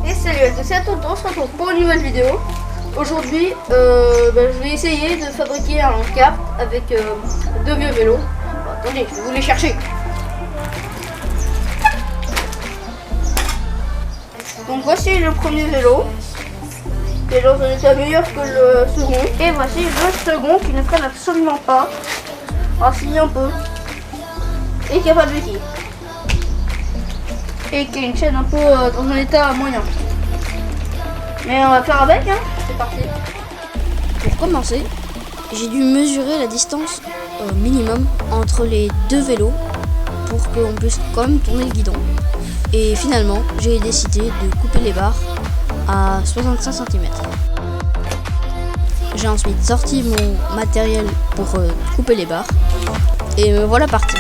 Et salut à tous et à toutes, on se retrouve pour une nouvelle vidéo. Aujourd'hui, je vais essayer de fabriquer un cap avec deux vieux vélos. Bon, attendez, je vais vous les chercher. Donc voici le premier vélo. Il est dans un état meilleur que le second. Et voici le second qui ne traîne absolument pas. Ah si, un peu. Et qui a pas de béquille. Et qui a une chaîne un peu dans un état moyen. Mais on va faire avec, hein. C'est parti. Pour commencer, j'ai dû mesurer la distance minimum entre les deux vélos pour qu'on puisse quand même tourner le guidon. Et finalement, j'ai décidé de couper les barres à 65 cm. J'ai ensuite sorti mon matériel pour couper les barres et me voilà parti.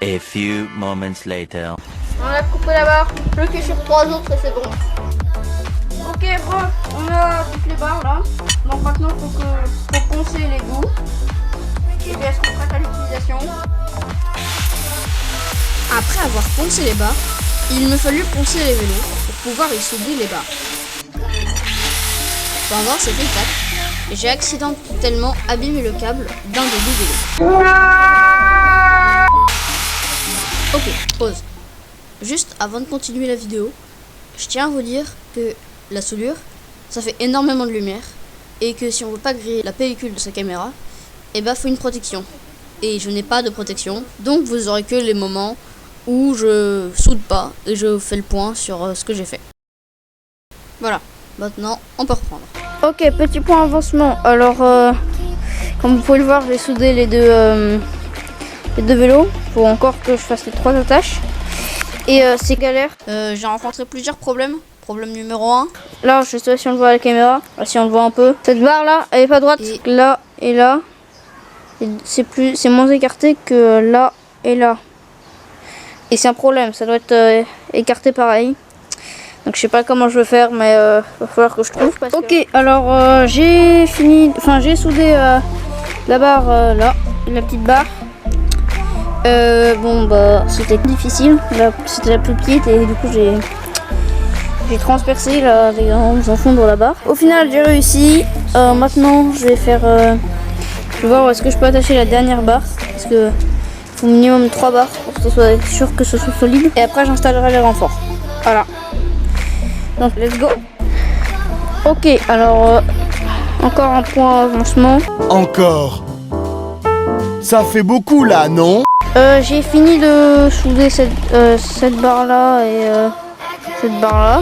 A few moments later. On a coupé la barre, plus que sur 3 autres et c'est bon. Ok, bon, on a toutes les barres là. Donc maintenant faut poncer les bouts. Et puis elles seront prêtes à l'utilisation. Après avoir poncé les barres, il me fallut poncer les vélos pour pouvoir y solder les barres. Pendant cette étape, j'ai accidentellement abîmé le câble d'un des deux vélos. Ok, pause. Juste avant de continuer la vidéo, je tiens à vous dire que la soudure, ça fait énormément de lumière et que si on veut pas griller la pellicule de sa caméra, eh ben faut une protection. Et je n'ai pas de protection, donc vous aurez que les moments où je soude pas et je fais le point sur ce que j'ai fait. Voilà, maintenant on peut reprendre. Ok, petit point avancement. Alors, comme vous pouvez le voir, j'ai soudé les deux vélos. Faut encore que je fasse les 3 attaches. Et c'est galère. J'ai rencontré plusieurs problèmes. Problème numéro 1. Là, je sais pas si on le voit à la caméra. Ah, si on le voit un peu. Cette barre là, elle est pas droite. Et là et là. C'est moins écarté que là et là. Et c'est un problème. Ça doit être écarté pareil. Donc je sais pas comment je vais faire, mais va falloir que je trouve. Ok, alors j'ai fini. Enfin, j'ai soudé la barre là, la petite barre. Bon bah c'était difficile, c'était la plus petite et du coup j'ai transpercé là en faisant fondre la barre. Au final j'ai réussi. Maintenant je vais faire je vais voir où est-ce que je peux attacher la dernière barre parce que faut minimum 3 barres pour que ce soit sûr que ce soit solide et après j'installerai les renforts. Voilà. Donc let's go. Ok, alors encore un point avancement. Encore. Ça fait beaucoup là, non? J'ai fini de souder cette barre là et cette barre là.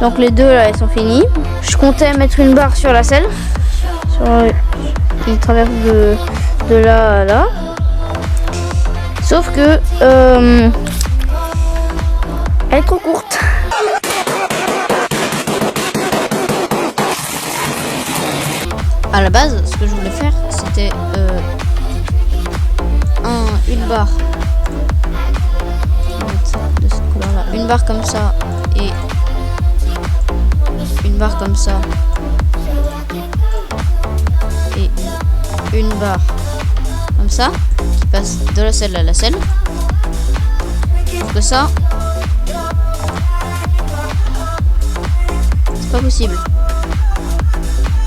Donc les deux là elles sont finies. Je comptais mettre une barre sur la selle qui traverse de là à là. Sauf que elle est trop courte. à la base, ce que je voulais faire, c'était une barre de cette couleur-là, une barre comme ça et une barre comme ça et une barre comme ça qui passe de la selle à la selle. Sauf que ça, c'est pas possible.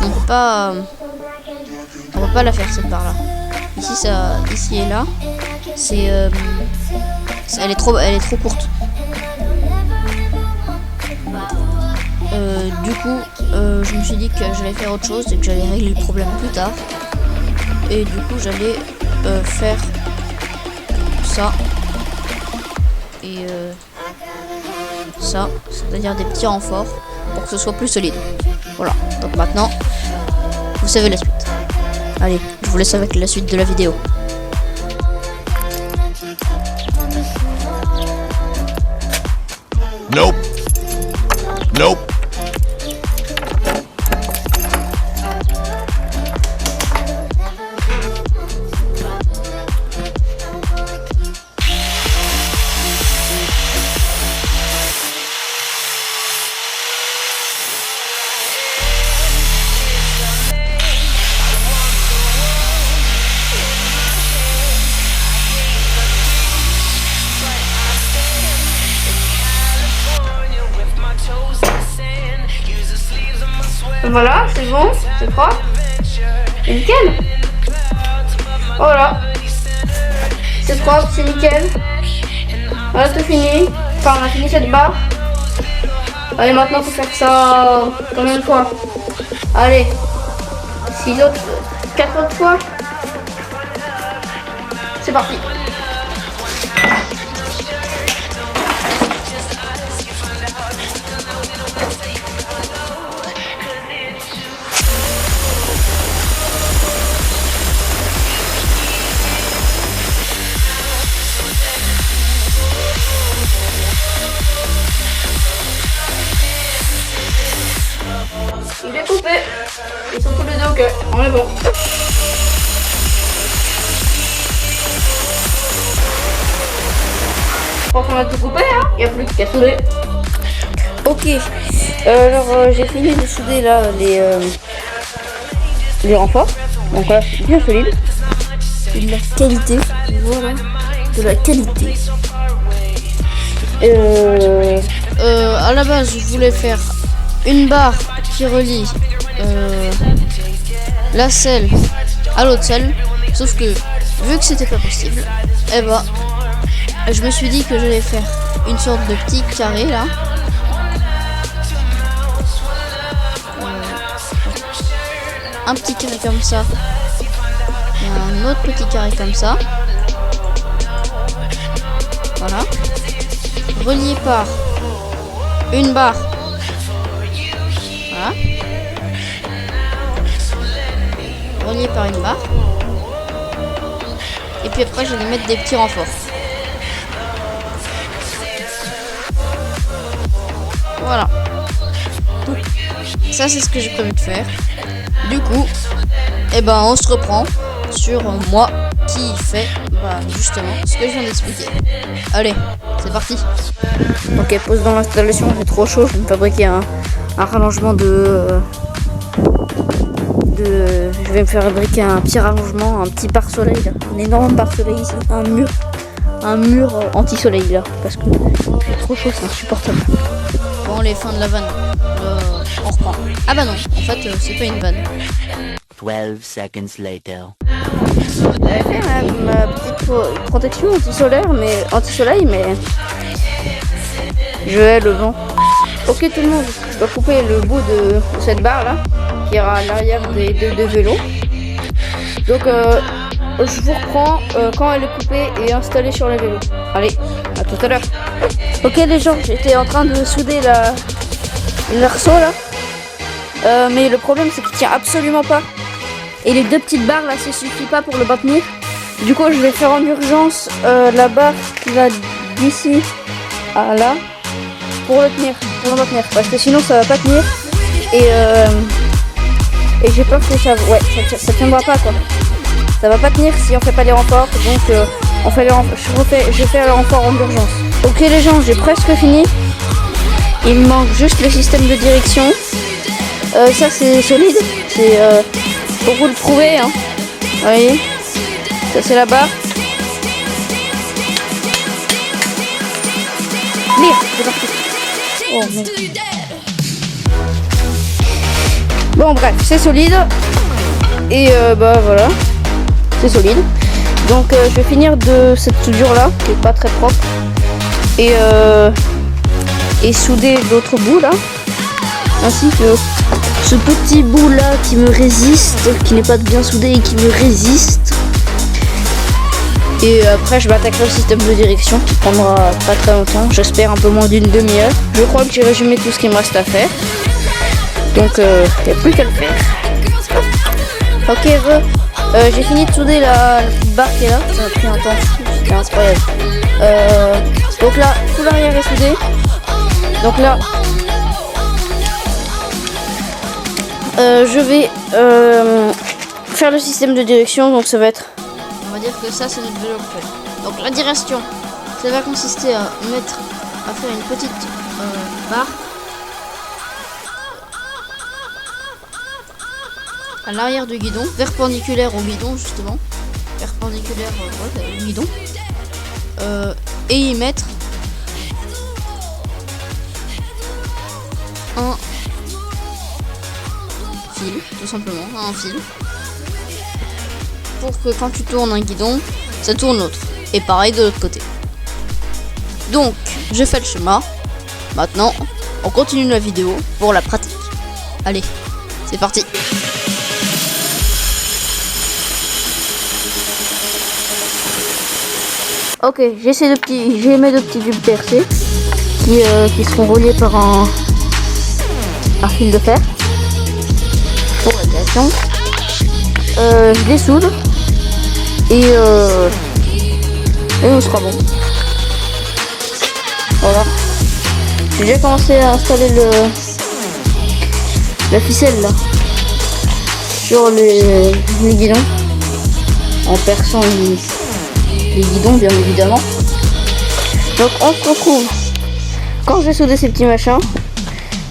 On peut pas la faire cette barre là. Ici et là, c'est elle est trop courte. Du coup, je me suis dit que j'allais faire autre chose et que j'allais régler le problème plus tard. Et du coup, j'allais faire ça et ça, c'est-à-dire des petits renforts pour que ce soit plus solide. Voilà. Donc maintenant, vous savez la suite. Allez, je vous laisse avec la suite de la vidéo. Nope. Nope. voilà, c'est bon, c'est propre. C'est nickel. Voilà. C'est propre, c'est nickel. Voilà, tout fini. Enfin, on a fini cette barre. Allez, maintenant, faut faire ça combien de fois? Allez. 4 autres fois. C'est parti. Il est coupé. Ils sont tous les deux ok. On est bon. Je crois qu'on a tout coupé, hein. Il n'y a plus qu'à souder. Ok. Alors j'ai fini de souder là les renforts. Donc là, c'est bien solide. C'est de la qualité. Voilà. De la qualité. À la base, je voulais faire une barre qui relie la selle à l'autre selle, sauf que vu que c'était pas possible, eh ben, je me suis dit que j'allais faire une sorte de petit carré là. Un petit carré comme ça et un autre petit carré comme ça. Voilà. Relié par une barre. Voilà. Relié par une barre. Et puis après, je vais mettre des petits renforts. Voilà. Ça, c'est ce que j'ai prévu de faire. Du coup, eh ben, on se reprend sur moi qui fait justement ce que je viens d'expliquer. Allez, c'est parti. Ok, pause dans l'installation, j'ai trop chaud. Je vais me fabriquer un rallongement de... Je vais me fabriquer un petit rallongement, un petit pare-soleil là. Un énorme pare-soleil ici. Un mur anti-soleil là. Parce que j'ai trop chaud, c'est insupportable. Bon, les fins de la vanne. On reprend. Ah bah non, en fait, c'est pas une vanne. 12 seconds later. J'avais fait ma petite protection anti-soleil, mais je hais le vent. Ok tout le monde, je dois couper le bout de cette barre là, qui ira à l'arrière des deux vélos. Donc je vous reprends quand elle est coupée et installée sur les vélos. Allez, à tout à l'heure. Ok les gens, j'étais en train de souder l'arceau là. Mais le problème c'est qu'il tient absolument pas. Et les deux petites barres là, ça suffit pas pour le maintenir. Du coup, je vais faire en urgence la barre qui va d'ici à là pour le maintenir. Parce que sinon ça va pas tenir. Et j'ai peur que ça tiendra pas quoi. Ça va pas tenir si on fait pas les renforts. Donc on fait je vais faire les renforts en urgence. Ok les gens, j'ai presque fini. Il me manque juste le système de direction. Ça c'est solide. C'est pour vous le prouver, hein. Vous voyez, ça c'est la barre. Merde, c'est parti. Oh merde. Bon bref, c'est solide. Et voilà, c'est solide. Donc je vais finir de cette soudure là, qui est pas très propre. Et souder l'autre bout là. Ainsi que ce petit bout là qui me résiste, qui n'est pas bien soudé et qui me résiste. Et après je m'attaquerai au système de direction qui prendra pas très longtemps, j'espère un peu moins d'une demi-heure. Je crois que j'ai résumé tout ce qui me reste à faire. Donc il n'y a plus qu'à le faire. Ok, j'ai fini de souder la petite barre qui est là. Ça a pris un temps, c'était incroyable. Donc là, tout l'arrière est soudé. Donc là, je vais faire le système de direction, donc ça va être... On va dire que ça c'est notre vélo actuel. Donc la direction, ça va consister à faire une petite barre à l'arrière du guidon, perpendiculaire au guidon justement, perpendiculaire au guidon, et y mettre tout simplement, un fil. Pour que quand tu tournes un guidon, ça tourne l'autre. Et pareil de l'autre côté. Donc, j'ai fait le schéma. Maintenant, on continue la vidéo pour la pratique. Allez, c'est parti. Ok, j'ai mes deux petits tubes PRC qui seront reliés par un fil de fer pour la création. Je les soude et on sera bon. Voilà. J'ai déjà commencé à installer la ficelle là sur les guidons en perçant les guidons bien évidemment. Donc on se retrouve quand j'ai soudé ces petits machins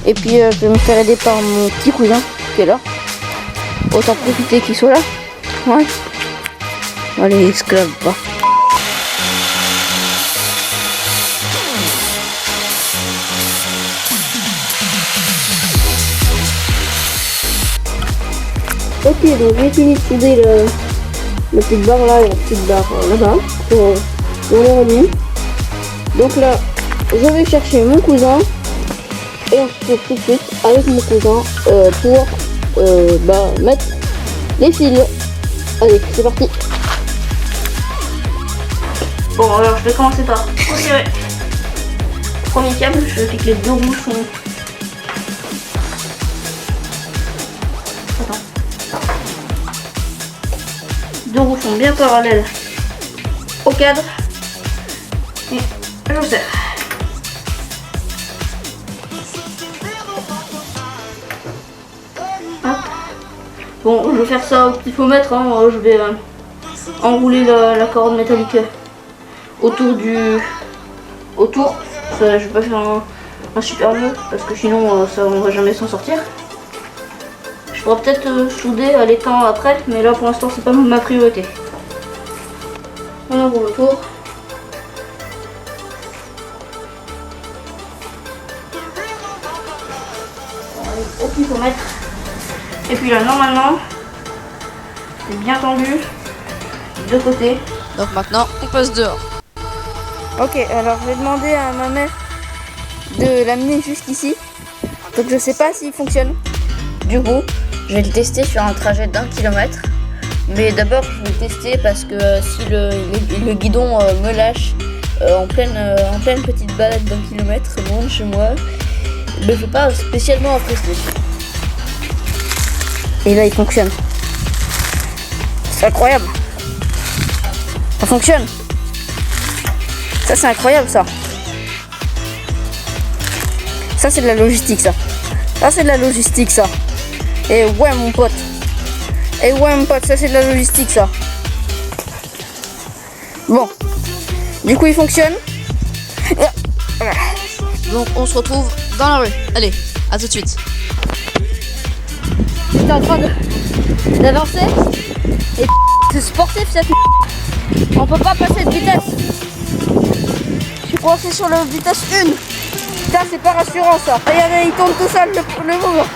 et puis je vais me faire aider par mon petit cousin qui est là. Autant profiter qu'il soit là. Ouais. Allez, esclave pas. Ok, donc j'ai fini de souder la petite barre là et la petite barre là-bas pour les relier. Donc là, je vais chercher mon cousin et on se retrouve tout de suite avec mon cousin pour mettre les fils. Allez, c'est parti. Bon, alors je vais commencer par retirer le premier câble. Je fais que les deux bouchons. Deux roues sont bien parallèles au cadre et je serre. Hop. Bon, je vais faire ça au pifomètre, hein. Je vais enrouler la corde métallique autour. Ça, je vais pas faire un super nœud parce que sinon ça, on va jamais s'en sortir. Je pourrais peut-être souder à l'étang après, mais là pour l'instant c'est pas ma priorité. On enroule autour. Au pifomètre. Et puis là normalement c'est bien tendu de côté. Donc maintenant, on passe dehors. Ok, alors je vais demander à ma mère de l'amener jusqu'ici. Donc je sais pas s'il fonctionne. Du coup, je vais le tester sur un trajet d'1 km. Mais d'abord, je vais le tester parce que si le guidon me lâche en pleine petite balade d'1 km loin de chez moi, je ne vais pas spécialement apprécier. Et là, il fonctionne. C'est incroyable. Ça fonctionne. Ça, c'est incroyable, ça. Ça, c'est de la logistique, ça. Ça, c'est de la logistique, ça. Et ouais, mon pote. Et ouais, mon pote, ça, c'est de la logistique, ça. Bon. Du coup, il fonctionne. Donc on se retrouve dans la rue. Allez, à tout de suite. J'étais en train d'avancer. Et c'est sportif, cette on peut pas passer de vitesse. Je suis coincé sur la vitesse 1. Putain, c'est pas rassurant, ça. Regardez, il tourne tout seul, le mouvement.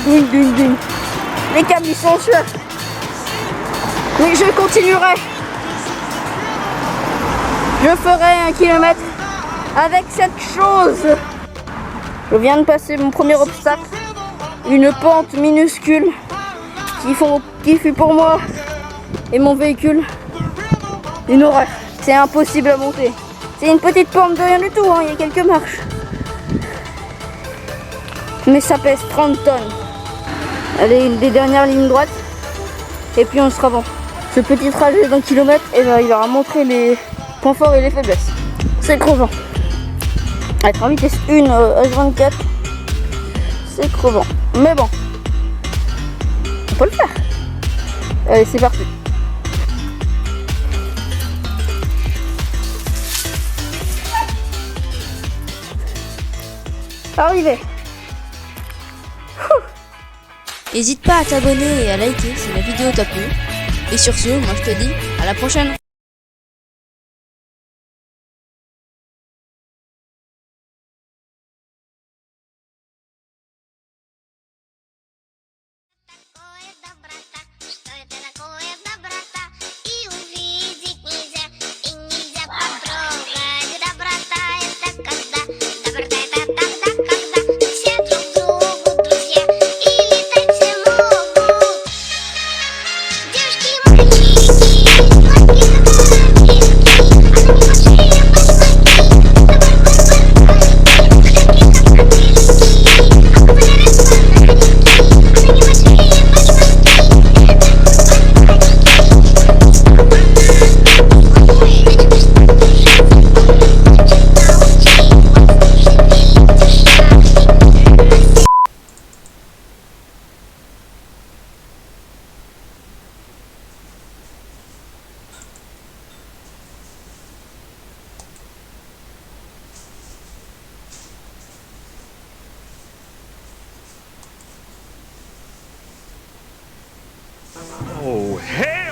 Ding, ding, ding. Les câbles, ils sont en sueur. Oui, je continuerai. Je ferai 1 km avec cette chose. Je viens de passer mon premier obstacle. Une pente minuscule qui fut pour moi et mon véhicule une horreur. C'est impossible à monter. C'est une petite pente de rien du tout, hein. Il y a quelques marches. Mais ça pèse 30 tonnes. Allez, une des dernières lignes droites. Et puis on sera bon. Ce petit trajet d'1 km, et ben, il aura montré les points forts et les faiblesses. C'est crevant. Être en vitesse 1 H24, c'est crevant. Mais bon, on peut le faire. Allez, c'est parti. Arrivé. N'hésite pas à t'abonner et à liker si la vidéo t'a plu. Et sur ce, moi je te dis à la prochaine. Oh, hell!